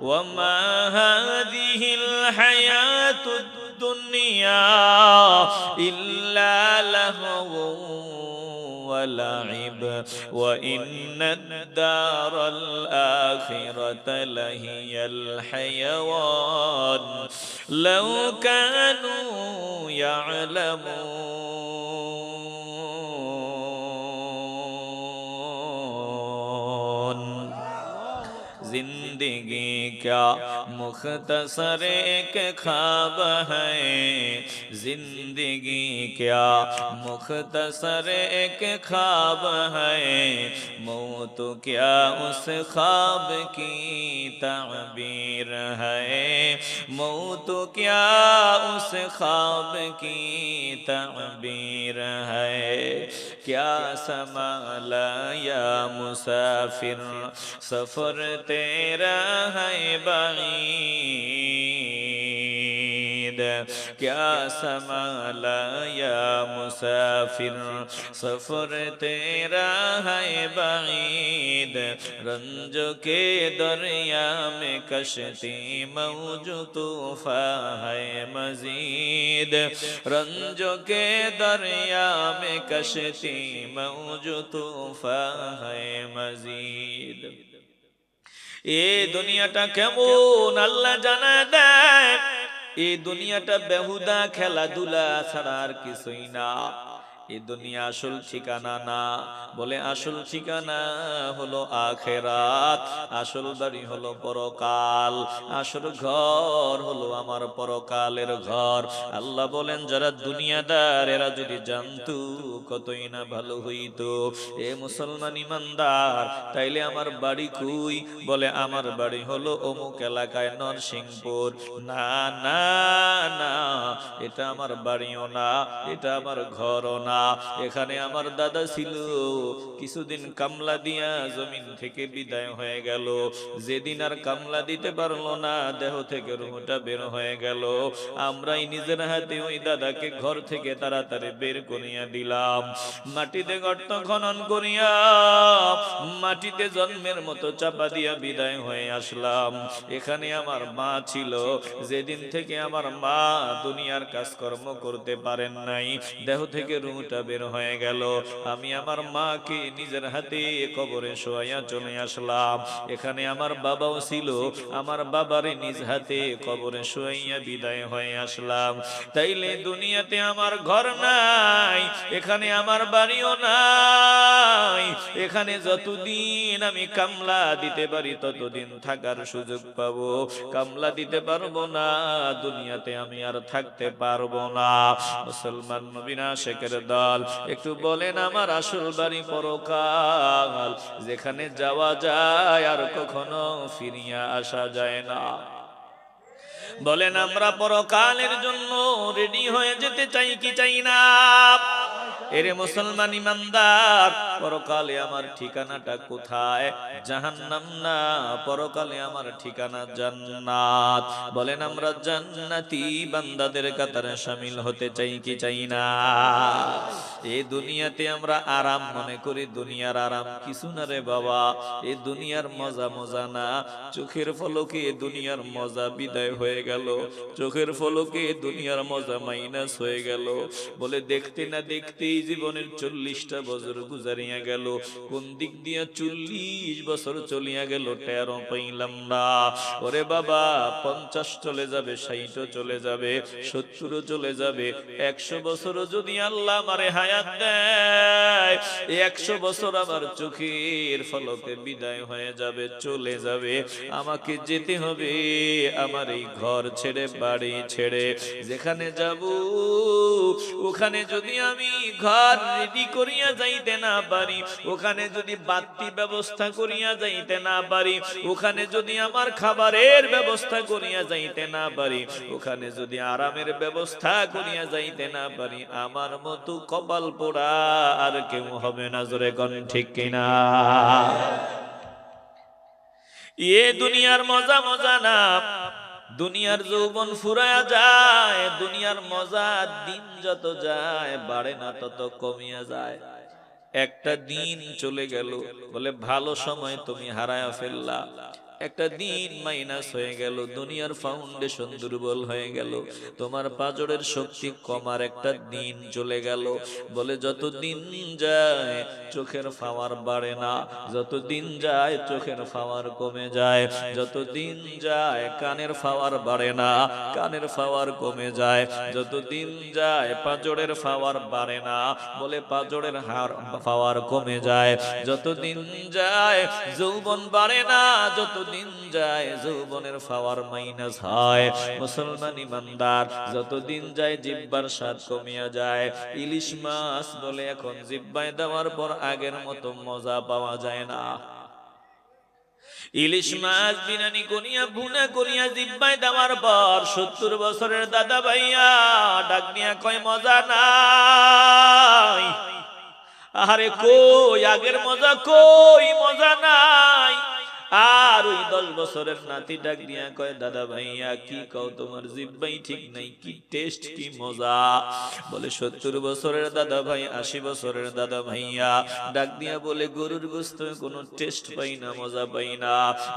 وما هذه الحياة الدنيا إلا لهو ولعب وإن الدار الآخرة لهي الحيوان لو كانوا يعلمون जिंदगी क्या मुख्तसर एक ख्वाब है जिंदगी क्या मुख्तसर एक ख्वाब है मौत क्या उस ख्वाब की ताबीर है मौत क्या उस ख्वाब की ताबीर है क्या संभाला या मुसाफिर सफर तेरा है बईद क्या संभाला या मुसाफिर सफर तेरा है बईद रंज के दरिया में कश्ती मौज तूफान है मजीद रंज के दरिया में कश्ती मौज तूफान है मजीद এই দুনিয়াটা কেমন আল্লাহ জানা দেয় এই দুনিয়াটা বেহুদা খেলাধুলা ছাড়া আর কিছুই না এই দুনিয়া আসল ঠিকানা না বলে আসল ঠিকানা হলো আখিরাত আসল বাড়ি হলো পরকাল আসল ঘর হলো আমার পরকালের ঘর আল্লাহ বলেন যারা দুনিয়াদার এরা যদি জানতো কতই না ভালো হইতো এ মুসলমান ইমানদার তাইলে আমার বাড়ি কই বলে আমার বাড়ি হলো অমুক এলাকায় নরসিংপুর না না না এটা আমার বাড়িও না এটা আমার ঘরও না এখানে আমার দাদা ছিল কিছুদিন কামলা দিয়া জমিন থেকে বিদায় হয়ে গেল যেদিন আর কামলা দিতে পারলো না দেহ থেকে রুহটা বের হয়ে গেল আমরাই নিজের হাতে ওই দাদাকে ঘর থেকে তাড়াতাড়ি বের করিয়া দিলাম মাটিতে গর্ত খনন করিয়া মাটিতে জন্মের মতো চাপা দিয়া বিদায় হয়ে আসলাম এখানে আমার মা ছিল যেদিন থেকে আমার মা দুনিয়ার কাজকর্ম করতে পারেন নাই দেহ থেকে রুহটা বের হয়ে গেল আমি আমার মাকে নিজের হাতে কবরে শোয়াইয়া চলে আসলাম এখানে আমার বাবাও ছিল আমার বাবারে নিজ হাতে কবরে শোয়াইয়া বিদায় হয়ে আসলাম তাইলে দুনিয়াতে আমার ঘর নাই এখানে আমার বাড়িও নাই এখানে যতদিন আমি কামলা দিতে পারি ততদিন থাকার সুযোগ পাবো কামলা দিতে পারবো না দুনিয়াতে আমি আর থাকতে পারবো না মুসলমান নবীনা শেখের দল একটু বলেন আমার আসল বাড়ি পরকাল যেখানে যাওয়া যায় আর কখনো ফিরিয়া আসা যায় না বলেন আমরা পরকালের জন্য রেডি হয়ে যেতে চাই কি চাই না এরে মুসলমান ইমানদার পরকালে আমার ঠিকানাটা কোথায় জাহান্নাম না পরকালে আমার ঠিকানা জান্নাত বলেন আমরা জান্নাতি বান্দাদের কাতারে শামিল হতে চাই কি চাই না এই দুনিয়াতে আমরা আরাম মনে করি দুনিয়ার আরাম কিছু না রে বাবা এই দুনিয়ার মজা মজা না চোখের পলকে দুনিয়ার মজা বিদায় হয়ে গেল চোখের পলকে দুনিয়ার মজা মাইনাস হয়ে গেল বলে দেখতে না দেখতেই জীবনের 40টা বছর গুজারিয়া গেল কোন দিক দিয়া 40 বছর চলিয়া গেল টেরও পাইলাম না ওরে বাবা 50 চলে যাবে 60 চলে যাবে 70 চলে যাবে 100 বছর যদি আল্লাহ আমারে হায়াত দেয় 100 বছর আমার চোখের পলকে বিদায় হয়ে যাবে চলে যাবে আমাকে যেতে হবে আমার এই ঘর ছেড়ে বাড়ি ছেড়ে যেখানে যাব ওখানে যদি আমি ঘর রেডি করিয়া যাইতে না পারি ওখানে যদি বাতি ব্যবস্থা করিয়া যাইতে না পারি ওখানে যদি আমার খাবারের ব্যবস্থা করিয়া যাইতে না পারি ওখানে যদি আরামের ব্যবস্থা করিয়া যাইতে না পারি আমার মতো কপাল পোড়া আর কেউ হবে না জোরে কোন ঠিক কিনা ये दुनियार मजा मजा ना दुनियार যৌবন ফুরায়া যায় দুনিয়ার মজা দিন যত যায় বাড়ে না তত কমিয়া যায় একটা দিন চলে গেল বলে ভালো সময় তুমি হারায়া ফেললা একটা দিন মাইনাস হয়ে গেল, দুনিয়ার ফাউন্ডেশন দুর্বল হয়ে গেল, তোমার পাজরের শক্তি কমার একটা দিন চলে গেল। বলে যত দিন যায় চোখের পাওয়ার বাড়ে না, যত দিন যায় চোখের পাওয়ার কমে যায়, যত দিন যায় কানের পাওয়ার বাড়ে না, কানের পাওয়ার কমে যায়, যত দিন যায় পাজরের পাওয়ার বাড়ে না, বলে পাজরের পাওয়ার কমে যায়, যত দিন যায় যৌবন বাড়ে না, যত দিন যায় যৌবনের পাওয়ার মাইনাস হয়। মুসলমান ইমানদার, যত দিন যায় জিহ্বার স্বাদ কমিয়া যায়। ইলিশ মাছ বলে এখন জিহ্বায় দেওয়ার পর আগের মতো মজা পাওয়া যায় না। ইলিশ মাছ বিনানি করিয়া ভুনা করিয়া জিহ্বায় দেওয়ার পর 70 বছরের দাদা ভাইয়া ডাক দিয়া কয় মজা নাই। আরে কই আগের মজা, কই মজা নাই। আর ওই 10 বছরের নাতি ডাক দিয়া কয় দাদা ভাইয়া কি কও, তোমার জিহ্বাই ঠিক নাই, কি টেস্ট, কি মজা। বলে 70 বছরের দাদা ভাই 80 বছরের দাদা ভাইয়া ডাক দিয়া বলে গরুর গোশত কোনো টেস্ট পাই না, মজা পাই না।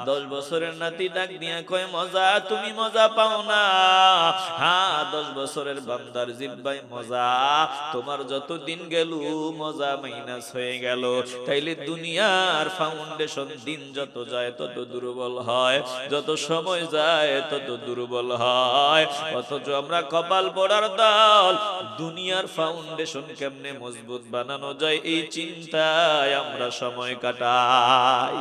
10 বছরের নাতি ডাক দিয়া কয় মজা, তুমি মজা পাও না। হ্যাঁ 10 বছরের বান্দার জিহ্বায় মজা, তোমার যত দিন গেল মজা মাইনাস হয়ে গেল। তাইলে দুনিয়ার ফাউন্ডেশন দিন যত যায় তত দুর্বল হয়, যত সময় যায় তত দুর্বল হয়। অথচ আমরা কপাল পোড়ার দল, দুনিয়ার ফাউন্ডেশন কেমনে মজবুত বানানো যায় এই চিন্তায় আমরা সময় কাটাই।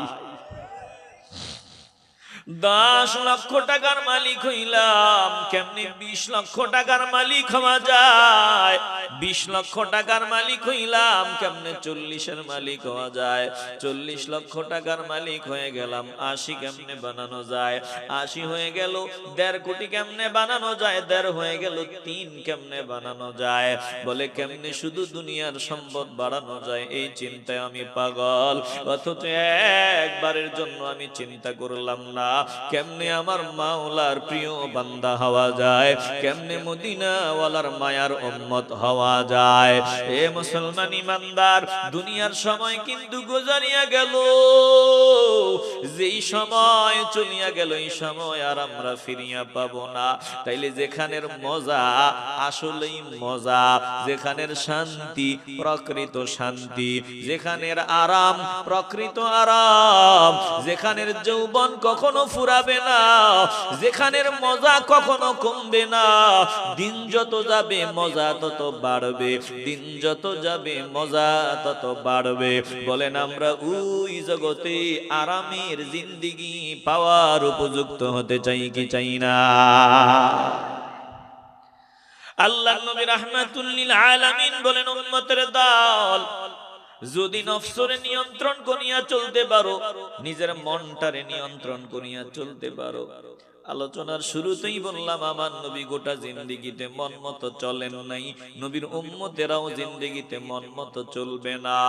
10 লক্ষ টাকার মালিক হইলাম, কেমনে 20 লক্ষ টাকার মালিক হওয়া যায়। 20 লক্ষ টাকার মালিক হইলাম, কেমনে 40-এর মালিক হওয়া যায়। 40 লক্ষ টাকার মালিক হয়ে গেলাম, 80 কেমনে বানানো যায়। 80 হয়ে গেল 1.5 কোটি কেমনে বানানো যায়। 1.5 হয়ে গেল 3 কেমনে বানানো যায়। বলে কেমনে শুধু দুনিয়ার সম্পদ বাড়ানো যায় এই চিন্তায় আমি পাগল। অথচ একবারের জন্য আমি চিন্তা করলাম না কেমনে আমার মাওলার প্রিয় বান্দা হওয়া যায়, কেমনে মদিনাওয়ালার মায়ার উম্মত হওয়া যায়। এ মুসলমান ইমানদার, দুনিয়ার সময় কিন্তু গুজারিয়া গেল, যেই সময় চলিয়া গেল এই সময় আর আমরা ফিরিয়া পাবো না। তাইলে যেখানের মজা আসলেই মজা, যেখানের শান্তি প্রকৃত শান্তি, যেখানের আরাম প্রকৃত আরাম, যেখানের যৌবন কখনো ফুরাবে না, যেখানের মজা কখনো কমবে না। দিন যত যাবে মজা তত বাড়বে, দিন যত যাবে মজা তত বাড়বে। বলেন আমরা ওই জগতে আরামের জিন্দেগি পাওয়ার উপযুক্ত হতে চাই কি চাই না? আল্লাহর নবী রাহমাতুল লিল আলামিন বলেন উম্মতের দল, যদি নফসরে নিয়ন্ত্রণ করিয়া চলতে পারো, নিজের মনটারে নিয়ন্ত্রণ করিয়া চলতে পারো। আলোচনার শুরুতেই বললাম আমার নবী গোটা জিন্দেগিতে মন মতো চলেন নাই, নবীর উম্মতেরাও জিন্দেগিতে মন মতো চলবে না।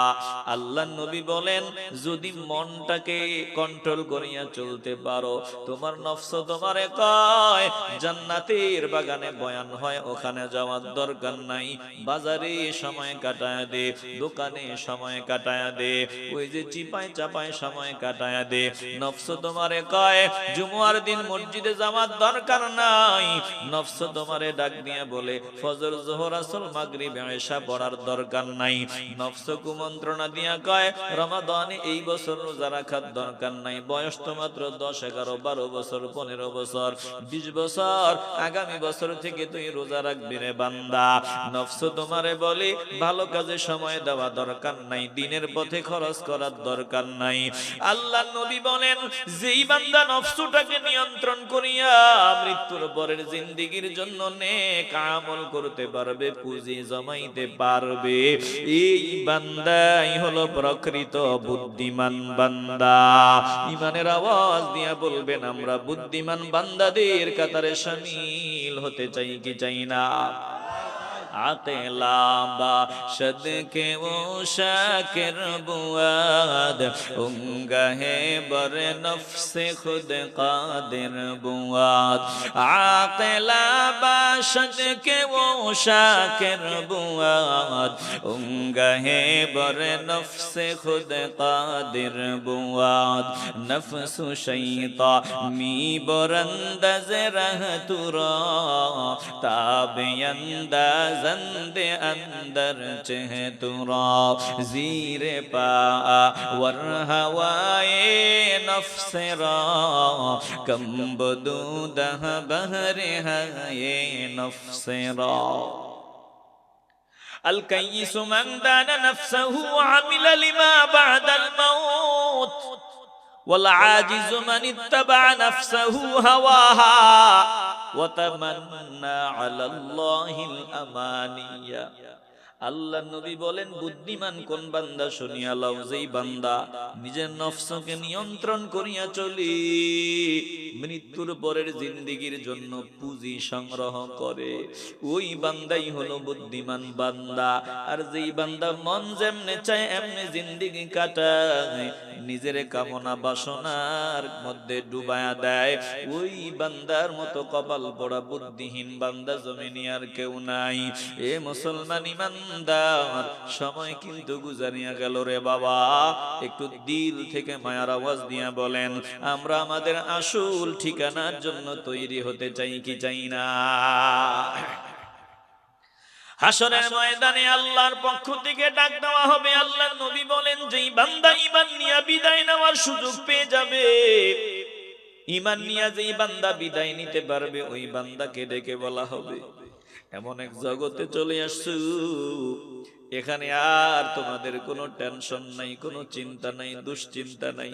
আল্লাহর নবী বলেন যদি মনটাকে কন্ট্রোল করিয়া চলতে পারো, তোমার নফস তোমারে কয় জান্নাতের বাগানে বয়ান হয় ওখানে যাওয়ার দরকার নাই, বাজারে সময় কাটায় দে, দোকানে সময় কাটায় দে, ওই যে চিপায় চাপায় সময় কাটায় দে। নফস তোমারে কয় জুমার দিন মসজিদে যাওয়ার দরকার নাই, নফস তোমারে ডাক দিয়ে বলে ফজর যোহর আসর মাগরিব ইশা পড়ার দরকার নাই। নফস কুমন্ত্রণা দিয়া কয় রমাদানে এই বছর রোজা রাখার দরকার নাই, বয়স তো মাত্র 10, 11, 12 বছর, 15 বছর, 20 বছর, আগামী বছর থেকে তুই রোজা রাখবি রে বান্দা। নফস তোমারে বলে ভালো কাজে সময় দেওয়া দরকার নাই, দিনের পথে খরচ করার দরকার নাই। আল্লাহর নবী বলেন যেই বান্দা নফসটাকে নিয়ন্ত্রণ করিয়া মৃত্যুর পরের জিন্দেগির জন্য নেক আমল করতে পারবে, পুঁজি জমাইতে পারবে, এই বান্দাই হলো প্রকৃত বুদ্ধিমান বান্দা। ইমানের আওয়াজ দিয়া বলবেন আমরা বুদ্ধিমান বান্দাদের কাতারে শামিল হতে চাই কি চাই না? आक़िला बाशद के वो शाकिर बुआद उंगहे बर नफ्स खुद कादिर बुआद आक़िला बाशद के वो शाकिर बुआद उंगहे बर नफ्स खुद कादिर बुआद नफ्स शैता मी बरंदज रह तुरा ताबयंदाजंद अंदर चह तुरा ज़ीरे पा वर हवाए नफ्स रा कम बदूदह बहरे है नफ्स रा अल कय्यिसु मन दान नफ्सहु व अमिल लिमा बअदल मौत वल आजिज़ु मन इत्तबअ नफ्सहु हवाहा व तमन्ना अलल्लाहिल अमानिया। আল্লাহ নবী বলেন বুদ্ধিমান কোন বান্দা শুনিয়া লও, যেই বান্দা নিজের নফসকে নিয়ন্ত্রণ করিয়া চলি মৃত্যুর পরের জিন্দেগীর জন্য পুঁজি সংগ্রহ করে, ওই বান্দাই হলো বুদ্ধিমান বান্দা। আর যেই বান্দা মন যেমনে চায় এমনি জিন্দেগি কাটায়, নিজের কামনা বাসনার মধ্যে ডুবায়া দেয়, ওই বান্দার মতো কপাল পোড়া বুদ্ধিহীন বান্দা জমিনে আর কেউ নাই। এ মুসলমান ইমানদার, সময় কিন্তু গুজারিয়া গেল রে বাবা। একটু দিল থেকে মায়ার আওয়াজ দিয়া বলেন, আমরা আমাদের আসল ঠিকানার জন্য তৈরি হতে চাই কি চাই না? হাসরের ময়দানে আল্লাহর পক্ষ থেকে ডাক দেওয়া হবে। আল্লাহর নবী বলেন, যেই বান্দা ঈমান নিয়ে বিদায় নেওয়ার সুযোগ পেয়ে যাবে, ঈমান নিয়ে যেই বান্দা বিদায় নিতে পারবে, ওই বান্দাকে ডেকে বলা হবে, এমন এক জগতে চলে আসছো এখানে আর তোমাদের কোনো টেনশন নাই, কোনো চিন্তা নাই, দুশ্চিন্তা নাই।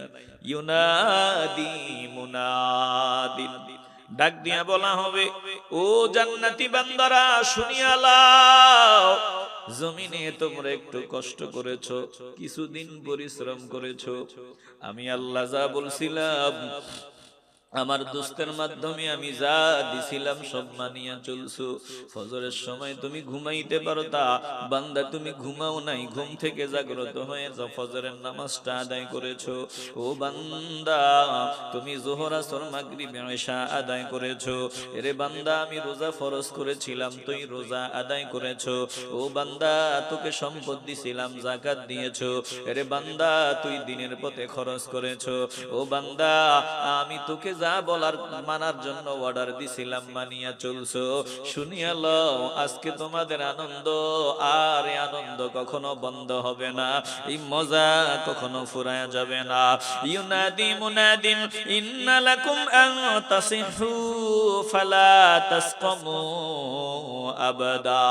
ইউনাদি মুনাদিন, ডাক দিয়া বলা হবে, ও জান্নাতি বান্দারা শুনিয়া লও, জমিনে তোমরা একটু কষ্ট করেছো, কিছুদিন পরিশ্রম করেছো, আমি আল্লাহ যা বলছিলাম আমার দোস্তের মাধ্যমে আমি যা দিছিলাম সব মানিয়া চলছো। ফজরের সময় তুমি ঘুমাইতে পারো তা বান্দা তুমি ঘুমাও নাই, ঘুম থেকে জাগ্রত হয়ে যাও, ফজরের নামাজটা আদায় করেছো। ও বান্দা তুমি যোহর আসর মাগরিব ইশা আদায় করেছো। এরে বান্দা আমি রোজা ফরজ করেছিলাম, তুই রোজা আদায় করেছো। ও বান্দা তোকে সম্পদ দিছিলাম, যাকাত দিয়েছো। এরে বান্দা তুই দিনের পথে খরচ করেছো। ও বান্দা আমি তোকে যা বলার মানার জন্য অর্ডার দিছিলাম মানিয়া চলছো। শুনিয়া লও, আজকে তোমাদের আনন্দ আর আনন্দ কখনো বন্ধ হবে না, এই মজা কখনো ফুরায়া যাবে না। ইউনাদি মুনাদিন ইন্না লাকুম আন তাসিহু ফালা তাসকামু আবাদা।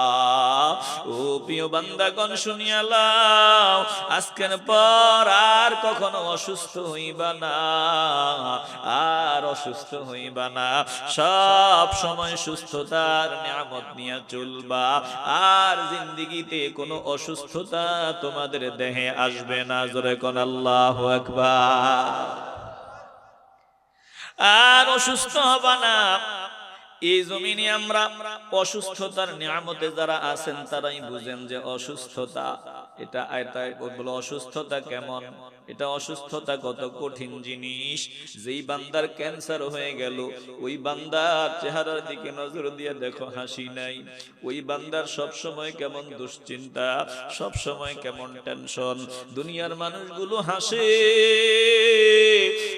ও প্রিয় বান্দাগণ শুনিয়া লও, আজকের পর আর কখনো অসুস্থ হইবা না, আর অসুস্থ হইবা না, সব সময় সুস্থতার নিয়ামত নিয়ে চলবা, আর জিন্দেগিতে কোনো অসুস্থতা তোমাদের দেহে আসবে না। জোরে কোন আল্লাহু আকবার। আর অসুস্থ হবা না। এই জমিনে আমরা অসুস্থতার নিয়ামতে যারা আছেন তারাই বুঝেন যে অসুস্থতা এটা বলো অসুস্থতা কেমন, এটা অসুস্থতা কত কঠিন জিনিস। যেই বান্দার ক্যান্সার হয়ে গেল, ওই বান্দার চেহারার দিকে নজর দিয়ে দেখো, হাসি নাই। ওই বান্দার সব সময় কেমন দুশ্চিন্তা, সব সময় কেমন টেনশন। দুনিয়ার মানুষগুলো হাসে,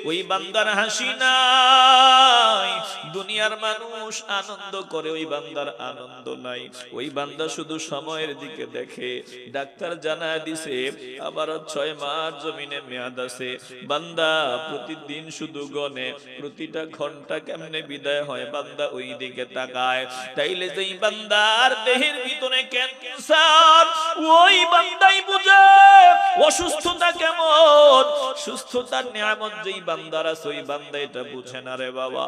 ওই বান্দার হাসি নাই। দুনিয়ার মানুষ আনন্দ করে, ওই বান্দার আনন্দ নাই। ওই বান্দা শুধু সময়ের দিকে দেখে। ডাক্তার জানায় দিছে আবার 6 মাস জমিনে মেয়াদ আছে। বান্দা প্রতিদিন শুধু গনে, প্রতিটা ঘন্টা কেমনে বিদায় হয় বান্দা ওই দিকে তাকায়। তাইলে যেই বান্দার দেহের ভিতরে ক্যান্সার, ওই বান্দাই বুঝে অসুস্থতা কেমন। সুস্থতার নিয়ামত যেই বান্দার আছে, ওই বান্দা এটা বুঝে না রে বাবা।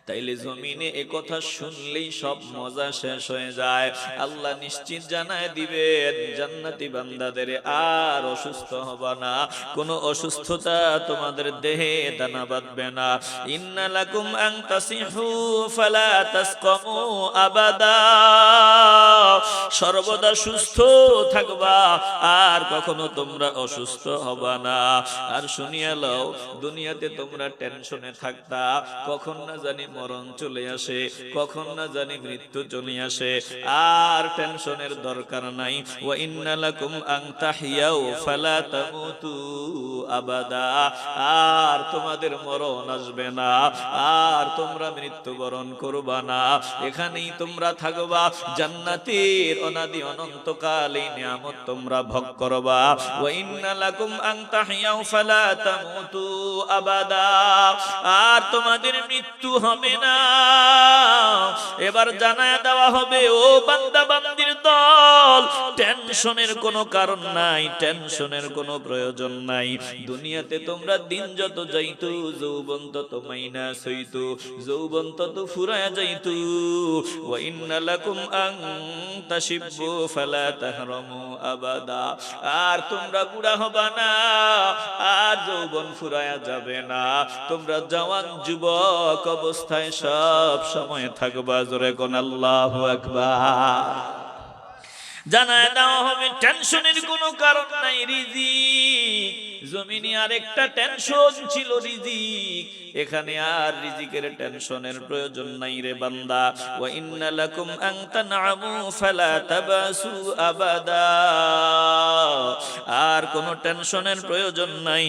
তাইলে জমিনে এ কথা শুনলেই সব মজা শেষ হয়ে যায়। আল্লাহ নিশ্চিত জানায় দিবেন জান্নাতি বান্দাদের আর অসুস্থ হবে না, কোনো অসুস্থতা তোমাদের দেহে দানা বাঁধবে না। ইন্না লাকুম আন তাসিহু ফালা তাসকামু আবাদা, সর্বদা সুস্থ থাকবা আর কখনো তোমরা অসুস্থ হবা না। আর শুনিয়া লও, দুনিয়াতে তোমরা টেনশনে থাকতা, কখন না জানি মরণ চলে আসে, কখন না জানি মৃত্যু চলে আসে, আর টেনশনের দরকার নাই। ওয়া ইন্না লাকুম আন তাহিয়াউ ফালা তামুতু আবাদা, আর তোমাদের মরণ আসবে না, আর তোমরা মৃত্যুবরণ করবা না, এখানেই তোমরা থাকবা, জান্নাতের অনাদি অনন্তকাল এই নিয়ামত তোমরা ভোগ করবা। ওয়া ইন্না লাকুম আন তাহিয়াউ ফালা তামুতু আবাদা, আর তোমাদের মৃত্যু হবে না। এবার জানায় দেওয়া হবে, ও বান্দা বান্দির দল, টেনশনের কোনো কারণ নাই, টেনশনের কোনো প্রয়োজন নাই। দুনিয়াতে তোমরা দিন যত যাইতো, যৌবন তত মাইনাস হইতো, যৌবন তত ফুরায়া যাইতো। ওয়া ইন্না লাকুম আন তাশিব্বু ফালা তাহরামু আবাদা, আর তোমরা বুড়া হবা না, আর যৌবন ফুরায়া যাবে না, তোমরা জওয়ান যুবক অবস্থায় সব সময় থাকবা। জোরে কোন আল্লাহু আকবার। জানায় দেওয়া হবে টেনশনের কোনো কারণ নাই। রিজিক, জমিনে আরেকটা টেনশন ছিল রিজিক, এখানে আর রিজিকের টেনশনের প্রয়োজন নাই রে বান্দা। ওয়া ইন্না লাকুম আন তানআমু ফালা তাবাসু আবাদা, আর কোনো টেনশনের প্রয়োজন নাই।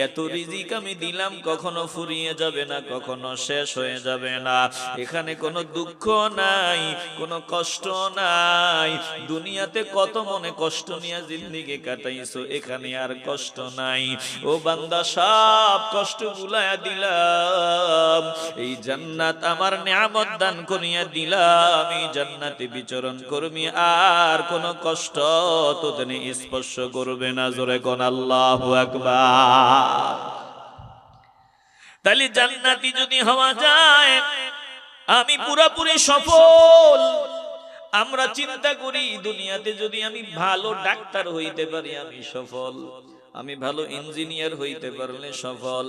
এত রিজিক আমি দিলাম, কখনো ফুরিয়ে যাবে না, কখনো শেষ হয়ে যাবে না। এখানে কোনো দুঃখ নাই, কোনো কষ্ট নাই। দুনিয়াতে কত মনে কষ্ট নিয়ে জিন্দেগি কাটাইছো, এখানে আর কষ্ট নাই। ও বান্দা, সব কষ্ট ভুলাইয়া দিলাম, এই জান্নাত আমার নিয়ামত দান করিয়া দিলাম, এই জান্নাতে বিচরণ করবি, আর কোনো কষ্ট তোদের স্পর্শ করবে না। জোরে কোন আল্লাহু আকবার। তাহলে জান্নাতি যদি হওয়া যায়, আমি পুরোপুরি সফল। আমরা চিন্তা করি দুনিয়াতে যদি আমি ভালো ডাক্তার হইতে পারি আমি সফল, আমি ভালো ইঞ্জিনিয়ার হইতে পারলে সফল।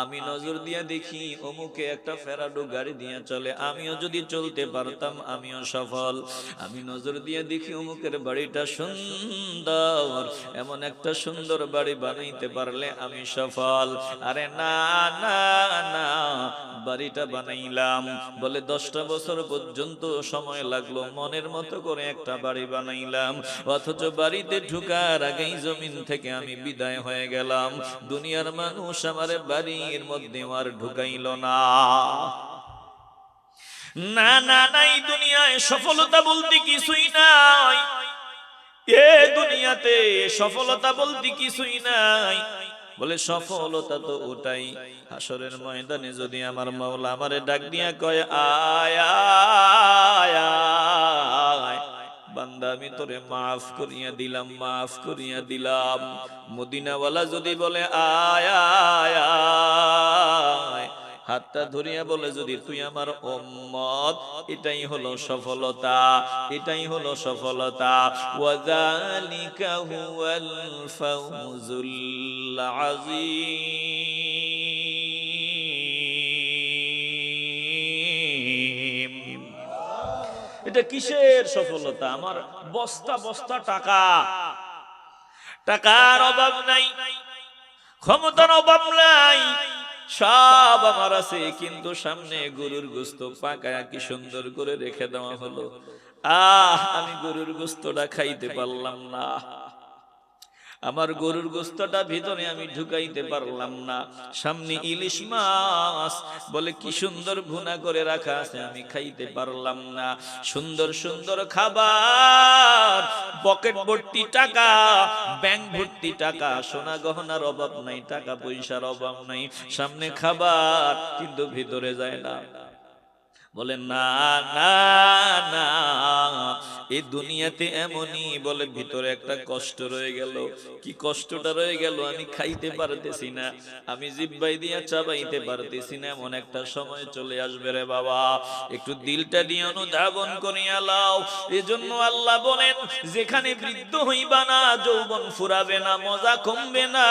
আমি নজর দিয়া দেখি অমুকে একটা ফেরাডো গাড়ি দিয়ে চলে, আমিও যদি চলতে পারতাম আমিও সফল। আমি নজর দিয়া দেখি অমুকের বাড়িটা সুন্দর, এমন একটা সুন্দর বাড়ি বানাইতে পারলে আমি সফল। আরে না না না, বাড়িটা বানাইলাম বলে 10টা বছর পর্যন্ত সময় লাগলো, মনের মতো করে একটা বাড়ি বানাইলাম, অথচ বাড়িতে ঢুকার আগেই জমিন থেকে আমি বিদায় হয়ে গেলাম। দুনিয়ার মানুষ আমারে বাড়ির মধ্যে আর ঢুকাইল না। না না নাই, দুনিয়ায় সফলতা বলতে কিছুই নাই। এ দুনিয়াতে সফলতা বলতে কিছুই নাই। বলে সফলতা তো ওটাই, হাসরের ময়দানে যদি আমার মাওলা আমারে ডাক দিয়া কয়, আয় আয় আয় বান্দা, আমি তোরে মাফ করিয়া দিলাম, মাফ করিয়া দিলাম। মদিনাওয়ালা যদি বলে আয় আয় আয়, হাতটা ধরিয়া বলে যদি তুই আমার উম্মত, এটাই হলো সফলতা, এটাই হলো সফলতা। ওয়াযালিকা হুয়াল ফাওজুল আযীম। এটা কিসের সফলতা? আমার বস্তা বস্তা টাকা, টাকার অভাব নাই, ক্ষমতার অভাব নাই, সব আমার আছে, কিন্তু সামনে গরুর গোশত পাকায়া কি সুন্দর করে রেখে দেওয়া হলো। আমি গরুর গোশতটা খাইতে পারলাম না, আমার গরুর গোশতটা ভিতরে আমি ঢুকাইতে পারলাম না। সামনে ইলিশ মাছ বলে কি সুন্দর ভুনা করে রাখা আছে, আমি খাইতে পারলাম না। সুন্দর সুন্দর খাবার, পকেট ভর্তি টাকা, ব্যাংক ভর্তি টাকা, সোনা গহনার অভাব নাই, টাকা পয়সার অভাব নাই, সামনে খাবার কিন্তু ভিতরে যায় না। বলেন না না না, এই দুনিয়াতে এমনই বলে ভিতরে একটা কষ্ট রয়ে গেল। কি কষ্টটা রয়ে গেল? আমি খাইতে পারতেছি না, আমি জিহ্বাই দিয়া চাবাইতে পারতেছি না, এমন একটা সময় চলে আসবে রে বাবা। একটু দিলটা দিয়ে অনুধাবন করিয়া লাও। এজন্য আল্লাহ বলেন, যেখানে বৃদ্ধ হইবা না, যৌবন ফুরাবে না, মজা কমবে না,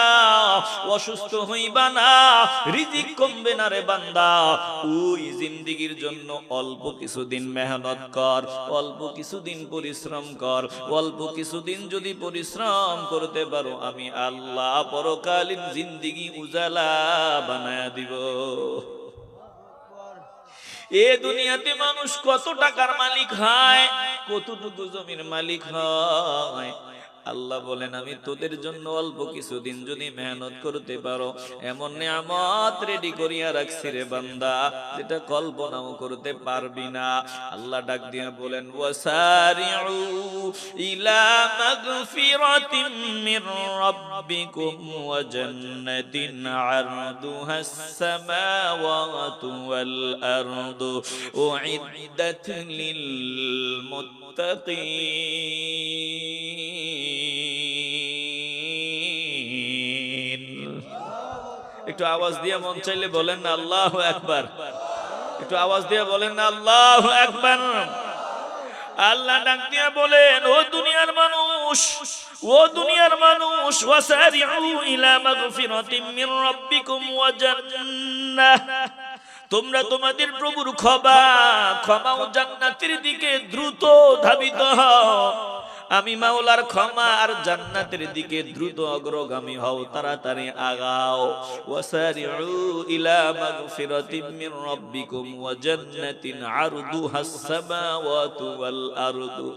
অসুস্থ হইবা না, রিজিক কমবে না রে বান্দা, ওই জিন্দেগীর জন্য অল্প কিছুদিন মেহনত কর, অল্প কিছুদিন পরিশ্রম কর। অল্প কিছুদিন যদি পরিশ্রম করতে পারো, আমি আল্লাহ পরকালীন জিন্দেগি উজালা বানায়া দিব। এ দুনিয়াতে মানুষ কত টাকার মালিক হয়, কতটুকু জমির মালিক হয়, আল্লাহ বলেন আমি তোদের জন্য অল্প কিছুদিন যদি মেহনত করতে পারো, এমন নিয়ামত রেডি করিয়া রাখছি রে বান্দা, যেটা কল্পনাও করতে পারবি না। আল্লাহ ডাক দিয়ে বলেন, ওয়াসারিউ ইলা মাগফিরাতিম মির রাব্বিকুম ওয়া জান্নাতিন আরদুহাস সামাওয়াতু ওয়াল আরদু উইদ্দাত লিল মুত্তাকিন। একটু আওয়াজ দিয়ে মন চাইলে বলেন না আল্লাহু আকবার। একটু আওয়াজ দিয়ে বলেন না আল্লাহু আকবার। আল্লাহ ডাক দিয়ে বলেন, ও দুনিয়ার মানুষ, ও দুনিয়ার মানুষ, ওয়াসারিউ ইলা মাগফিরাতিম মির রাব্বিকুম ওয়া জান্নাহ, তোমরা তোমাদের প্রভুর ক্ষমা ও জান্নাতের দিকে দ্রুত ধাবিত হও। আমি মাওলার ক্ষমা আর জান্নাতের দিকে দ্রুত অগ্রগামী হও, তাড়াতাড়ি আগাও। ওয়াসারিউ ইলা মাগফিরাতিম মির রাব্বিকুম ওয়া জান্নাতিন আরদুহাস সামাওয়াতু ওয়াল আরদু,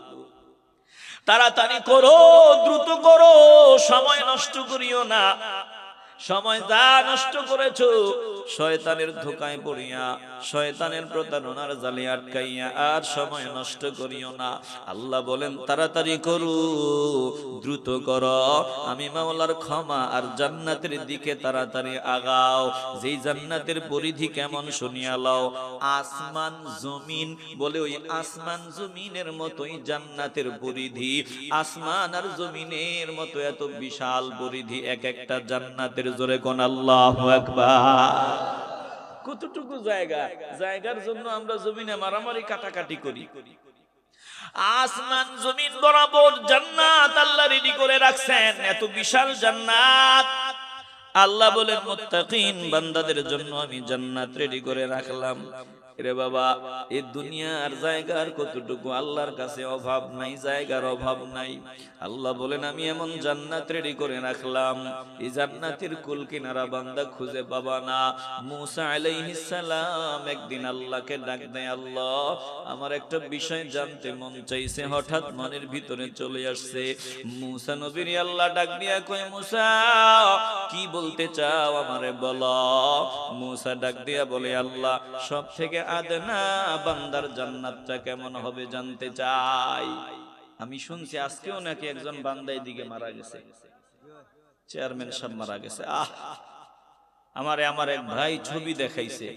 তাড়াতাড়ি করো, দ্রুত করো, সময় নষ্ট করিও না। সময় যা নষ্ট করেছো শয়তানের ধোকায় পড়িয়া, শয়তানের প্রতারণার জালে আটকাইয়া আর সময় নষ্ট করিও না। আল্লাহ বলেন তাড়াতাড়ি করো, দ্রুত করো, আমি মাওলার ক্ষমা আর জান্নাতের দিকে তাড়াতাড়ি আগাও। যেই জান্নাতের পরিধি কেমন শুনিয়া লও, আসমান জমিন, বলে ওই আসমান জমিনের মতোই জান্নাতের পরিধি। আসমান আর জমিনের মতো এত বিশাল পরিধি এক একটা জান্নাতের। জোরে কোন আল্লাহু আকবার। কতটুকু জায়গা, জায়গার জন্য আমরা জমিনে মারামারি কাটাকাটি করি। আসমান জমিন বরাবর জান্নাত আল্লাহ রেডি করে রাখছেন, এত বিশাল জান্নাত। আল্লাহ বলেন মুত্তাকিন বান্দাদের জন্য আমি জান্নাত রেডি করে রাখলাম। রে বাবা, এই দুনিয়ার জায়গার কতটুকু আল্লাহর কাছে অভাব নাই, জায়গার অভাব নাই। আল্লাহ বলেন আমি এমন জান্নাত রেডি করে রাখলাম, এই জান্নাতের কুল কিনারা বান্দা খুঁজে পাবা না। মুসা আলাইহিস সালাম একদিন আল্লাহকে ডাক দেয়, আল্লাহ আমার একটা বিষয় জানতে মন চাইছে, হঠাৎ মনের ভিতরে চলে আসছে। মুসা নবীর আল্লাহ ডাক দিয়া কয়, মুসা কি বলতে চাও আমারে বলো। মুসা ডাক দিয়া বলে, আল্লাহ সব থেকে আদনা বান্দার জান্নাতটা কেমন হবে জানতে চাই। আমি শুনছি আজকেও নাকি একজন বান্দা এদিকে মারা গেছে, চেয়ারম্যান সাহেব মারা গেছে। আমারে আমার এক ভাই ছবি দেখাইছে,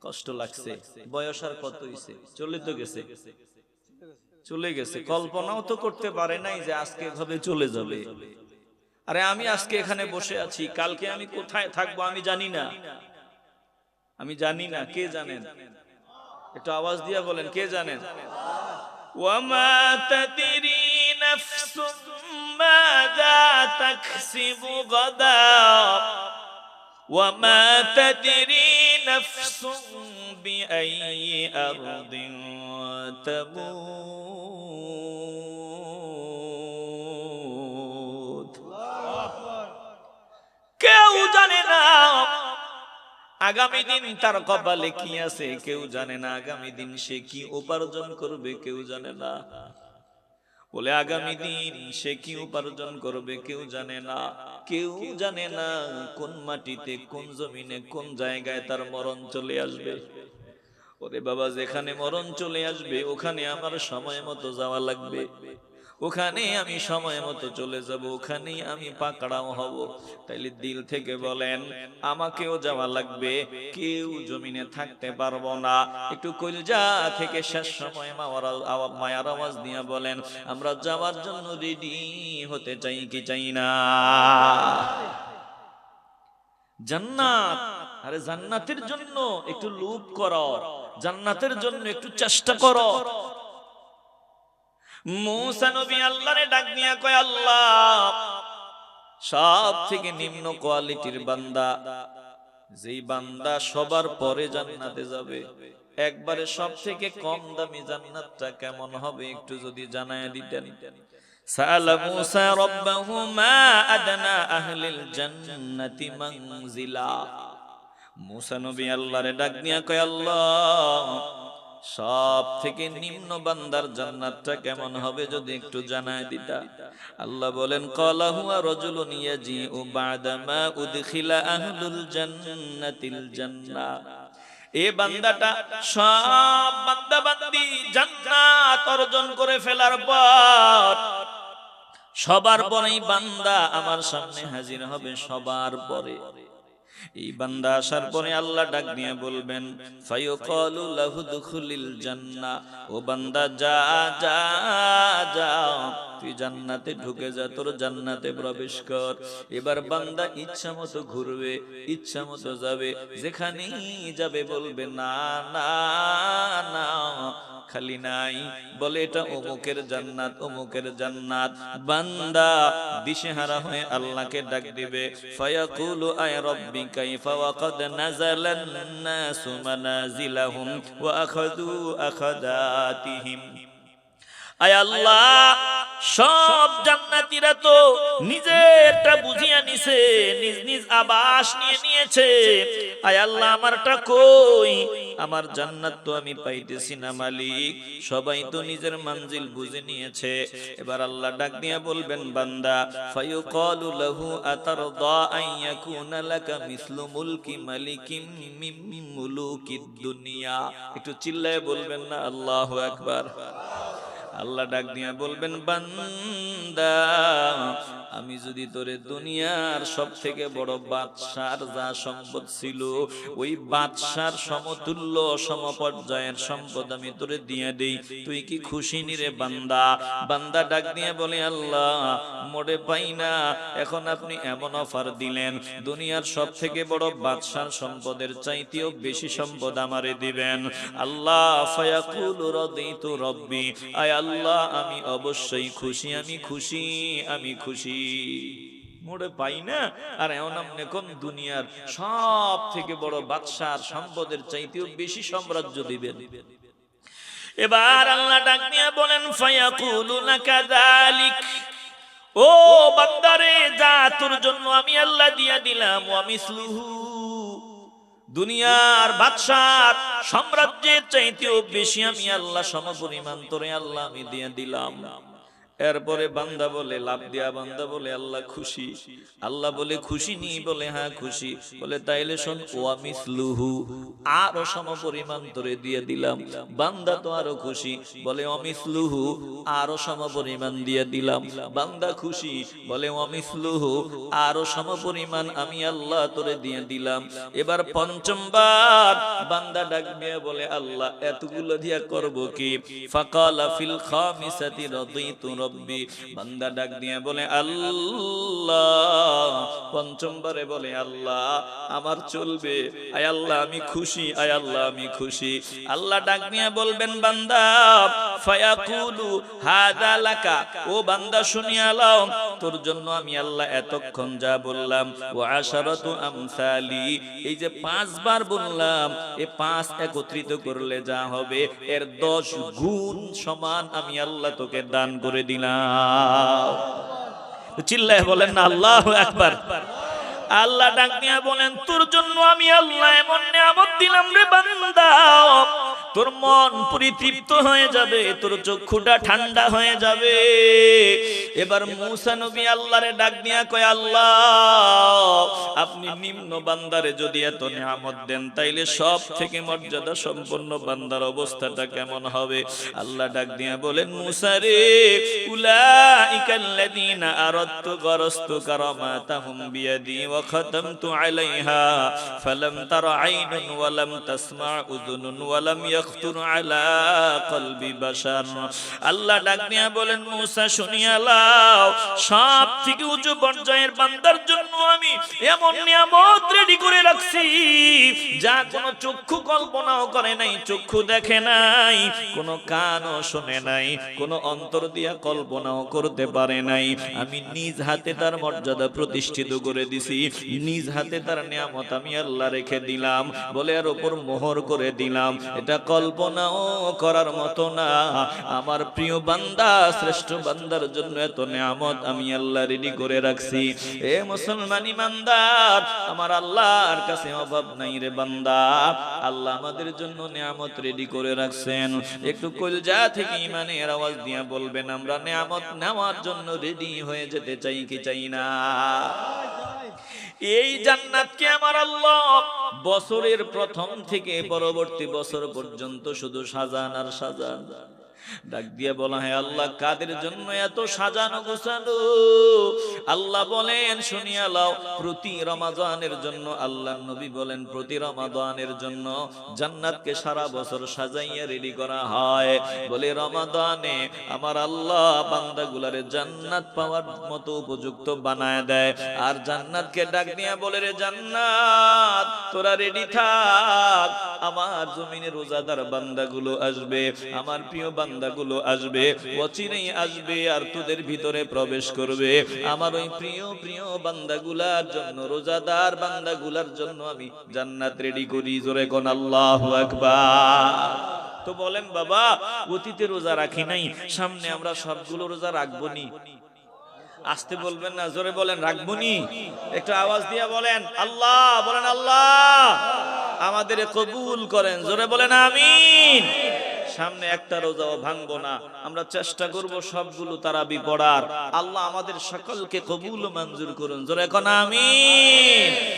কষ্ট লাগছে। বয়স আর কত হইছে? চলে তো গেছে, চলে গেছে। কল্পনাও তো করতে পারে নাই যে আজকে এভাবে চলে যাবে। আরে আমি আজকে এখানে বসে আছি, কালকে আমি কোথায় থাকবো আমি জানি না, আমি জানি না। কে জানেন? একটু আওয়াজ দিয়া বলেন, কে জানেন? ওয়ামা তাদরি নাফসুম মাযা তাকসিবু গাদা ওয়ামা তাদরি নাফসুম বিআইয়ি আরদিন তামুত। কেউ জানে না আগামী দিন তার কপালে কি আছে, কেউ জানে না আগামী দিন সে কি উপার্জন করবে, কেউ জানে না। বলে আগামী দিন সে কি উপার্জন করবে কেউ জানে না। কেউ জানে না কোন মাটিতে, কোন জমিনে, কোন জায়গায় তার মরণ চলে আসবে। ওরে বাবা, যেখানে মরণ চলে আসবে ওখানে আমার সময় মতো যাওয়া লাগবে। ওখানে আমি সময় মতো চলে যাব, ওখানেই আমি পাকড়াও হব। তাইলে দিল থেকে বলেন আমাকেও যাওয়া লাগবে, কেউ জমিনে থাকতে পারবো না। একটু কলজা থেকে শেষ সময় মায়ার আওয়াজ দিয়ে বলেন আমরা যাওয়ার জন্য রেডি হতে চাই কি চাই না? জান্নাত, আরে জান্নাতের জন্য একটু লোভ করো, জান্নাতের জন্য একটু চেষ্টা করো। মূসা নবী আল্লাহরে ডাক দিয়া কয় আল্লাহ, সব থেকে নিম্ন কোয়ালিটির বান্দা, যেই বান্দা সবার পরে জান্নাতে যাবে, একবারে সব থেকে কম দামি জান্নাতটা কেমন হবে একটু যদি জানায় দিতেন। সাআলা মূসা রাব্বাহু মা আদনা আহলিল জান্নাতি মানজিলা। মূসা নবী আল্লাহরে ডাক দিয়া কয় আল্লাহ, সব থেকে নিম্ন বান্দার জান্নাতটা কেমন হবে যদি একটু জানায় দিতা। আল্লাহ বলেন ক্বালা হুয়া রাজুলুন ইয়াজিউ বা'দা মা উদখিলা আহলুল জান্নাতিল জান্নাহ। এই বান্দাটা সব বান্দা বান্দি জান্নাত অর্জন করে ফেলার পর সবার পরেই বান্দা আমার সামনে হাজির হবে, সবার পরে। এই বান্দা আসার পরে আল্লাহ ডাক দিয়ে বলবেন ফায়ুকালু লাহু দুখুলিল জান্নাহ, ও বান্দা যা যা যা, তুই জান্নাতে ঢুকে যা, তোর জান্নাতে প্রবেশ কর। এবার বান্দা ইচ্ছা মতো ঘুরবে, ইচ্ছা মতো যাবে, যেখানেই যাবে বলবে না না না, খালি নাই, বলে এটা অমুকের জান্নাত, অমুকের জান্নাত। বান্দা দিশেহারা হয়ে আল্লাহকে ডাক দিবে ফায়াকুলু আয় রব্বি কাইফা ওয়া কাদ নাযালান নাসু মানাজিলাহুম ওয়া আখাযু আখাদাতিহিম। আয় আল্লাহ, সব জান্নাতীরা তো নিজেরটা বুঝিয়া নিছে, নিজ নিজ আবাস নিয়ে নিয়েছে। আয় আল্লাহ, আমারটা কই? আমার জান্নাত তো আমি পাইতেছি না মালিক, সবাই তো নিজের মঞ্জিল বুঝে নিয়েছে। এবার আল্লাহ ডাক দিয়া বলবেন বান্দা ফায়ুকালু লাহু আতারদা আন ইয়াকুনা লাকা মিসলু মুলকি মালিকিম মিন মুলুকিদ দুনিয়া। একটু চিল্লায়ে বলবেন না আল্লাহু আকবার। আল্লাহ ডাক দিয়া বলবেন বান্দা, আমি যদি তোরে দুনিয়ার সব থেকে বড় বাদশার যা সম্পদ ছিল ওই বাদশার সমতুল্য সমপর্যায়ের সম্পদ আমি তোরে দিয়ে দেই, তুই কি খুশি নি রে বান্দা? বান্দা ডাক দিয়ে বলে আল্লাহ, মোড়ে পাই না, এখন আপনি এমন অফার দিলেন দুনিয়ার সব থেকে বড় বাদশার সম্পদের চাইতেও বেশি সম্পদ আমারে দিবেন। আল্লাহ ফায়াকুলু রাদিতু রব্বি, আয় আল্লাহ আমি অবশ্যই খুশি, আমি খুশি, আমি খুশি। মোড়ে পাই না, আর এমন আপনি কোন দুনিয়ার সব থেকে বড় বাদশার সম্পদের চাইতেও বেশি সাম্রাজ্য দিবেন। এবার আল্লাহ ডাক দিয়ে বলেন ফায়াকুলুনা কাযালিক, ও বান্দারে যা, তোর জন্য আমি আল্লাহ দিয়া দিলাম ওয়া মিসলুহু, দুনিয়ার বাদশার সাম্রাজ্যের চাইতেও বেশি আমি আল্লাহ সমপরিমাণ তোরে আল্লাহ আমি দিয়ে দিলাম। এরপরে বান্দা বলে লাভ দিয়া, বান্দা বলে আল্লাহ খুশি। আল্লাহ বলে খুশি নি? বলে হ্যাঁ খুশি। বলে তাইলে শোন, ওয়া মিসলুহু, আরো সমপরিমাণ তোরে দিয়ে দিলাম। বান্দা তো আরো খুশি, বলে ওয়া মিসলুহু, আরো সমপরিমাণ দিয়ে দিলাম। বান্দা খুশি, বলে ওয়া মিসলুহু, আরো সমপরিমাণ আমি আল্লাহ তোরে দিয়ে দিলাম। এবার পঞ্চমবার বান্দা ডাক দিয়ে বলে আল্লাহ এতগুলো দিয়া করব কি? ফাকালা ফিল খামিসাতি রাদিতু রব্বি, বান্দা ডাক দিয়ে বলে আল্লাহ, পঞ্চমবারে বলে আল্লাহ আমার চলবে, আয় আল্লাহ আমি খুশি, আয় আল্লাহ আমি খুশি। আল্লাহ ডাক দিয়ে বলবেন বান্দা ফায়াকুলু হাদা লাকা, ও বান্দা শুনিয়া লও, তোর জন্য আমি আল্লাহ এতক্ষণ যা বললাম ওয়া আশারাতু আমসালি, এই যে 5 বার বললাম, এই 5 একত্রিত করলে যা হবে এর 10 গুণ সমান আমি আল্লাহ তোকে দান করে দিলাম। চিল্লায় বলেন না আল্লাহু আকবার। আল্লাহ ডাক দিয়া বলেন তোর জন্য আমি আল্লাহ এমন নিয়ামত দিলাম রে বান্দা, তোর মন পরিতৃপ্ত হয়ে যাবে, তোর চক্ষুটা ঠান্ডা হয়ে যাবে। এবার মূসা নবী আল্লাহরে ডাক দিয়া কয়, আল্লাহ আপনি নিম্ন বান্দারে যদি এত নিয়ামত দেন, তাইলে সব থেকে মর্যাদা সম্পন্ন বান্দার অবস্থাটা কেমন হবে? আল্লাহ ডাক দিয়া বলেন, মূসা রে, উলাইকাল্লাযীনা আরাদতু গরাসতু কারামাতাহুম বিয়াদি ওয়া খাতামতু আলাইহা ফালাম তারা আইনুন ওয়া লাম তাসমা উযুনুন ওয়া লাম ইয়াখতুর আলা কলবি বাশার। আল্লাহ ডাক দিয়া বলেন, মূসা শুনিয়া লাও, সব থেকে উঁচু পর্যায়ের বান্দার জন্য আমি এমন নিয়ামত রেডি করে রাখছি যা কোনো চক্ষু কল্পনাও করে নাই, চক্ষু দেখে নাই, কোনো কানও শুনে নাই, কোনো অন্তর দিয়া কল্পনাও করতে পারে নাই। আমি নিজ হাতে তার মর্যাদা প্রতিষ্ঠিত করে দিছি, নিজ হাতে তার নিয়ামত আমি আল্লাহ রেখে দিলাম, বলে আর উপর মোহর করে দিলাম। এটা কল্পনাও করার মতো না। আমার প্রিয় বান্দা, শ্রেষ্ঠ বান্দার জন্য এত নিয়ামত আমি আল্লাহ রেডি করে রাখছি। এ মুসলমান ইমানদার, আমার আল্লাহর কাছে অভাব নাই রে বান্দা। আল্লাহ আমাদের জন্য নিয়ামত রেডি করে রাখছেন। একটু কলজা থেকে ইমানের আওয়াজ দিয়ে বলবেন, আমরা নিয়ামত নেওয়ার জন্য রেডি হয়ে যেতে চাই কি চাই না? এই জান্নাতকে আমার আল্লাহ বছরের প্রথম থেকে পরবর্তী বছর পর্যন্ত শুধু সাজান আর সাজান। ডাক দিয়ে বলা হয়, আল্লাহ কাদের জন্য এত সাজানো গোছানো? আল্লাহ বলেন, শুনিয়া লাও, প্রতি রমাদানের জন্য। আল্লাহ নবী বলেন, প্রতি রমাদানের জন্য জান্নাতকে সারা বছর সাজাইয়া রেডি করা হয়। বলে রমাদানে আমার আল্লাহ বান্দাগুলারে জান্নাত পাওয়ার মতো উপযুক্ত বানায় দেয়। আর জান্নাতকে ডাক দিয়া বলে, রে জান্নাত তোরা রেডি থাক, আমার জমিনে রোজাদার বান্দাগুলো আসবে, আমার প্রিয় বান্দাগুলো আসবে, অচিরেই আসবে আর তোদের ভিতরে প্রবেশ করবে। আমার ওই প্রিয় প্রিয় বান্দাগুলার জন্য, রোজাদার বান্দাগুলার জন্য আমি জান্নাত রেডি করি। জোরে কোন আল্লাহু আকবার। তো বলেন বাবা, অতীতে রোজা রাখি নাই, সামনে আমরা সবগুলো রোজা রাখবো নি? আসতে বলবেন না, জোরে বলেন, রাখবো নি? একটু আওয়াজ দিয়ে বলেন আল্লাহ, বলেন আল্লাহ আমাদের কবুল করেন। জোরে বলেন আমিন। সামনে একটা রোজাও ভাঙবো না, আমরা চেষ্টা করব সবগুলো তারাবি পড়ার। আল্লাহ আমাদের সকলকে কবুল ও মঞ্জুর করুন। জোরে কোন আমিন।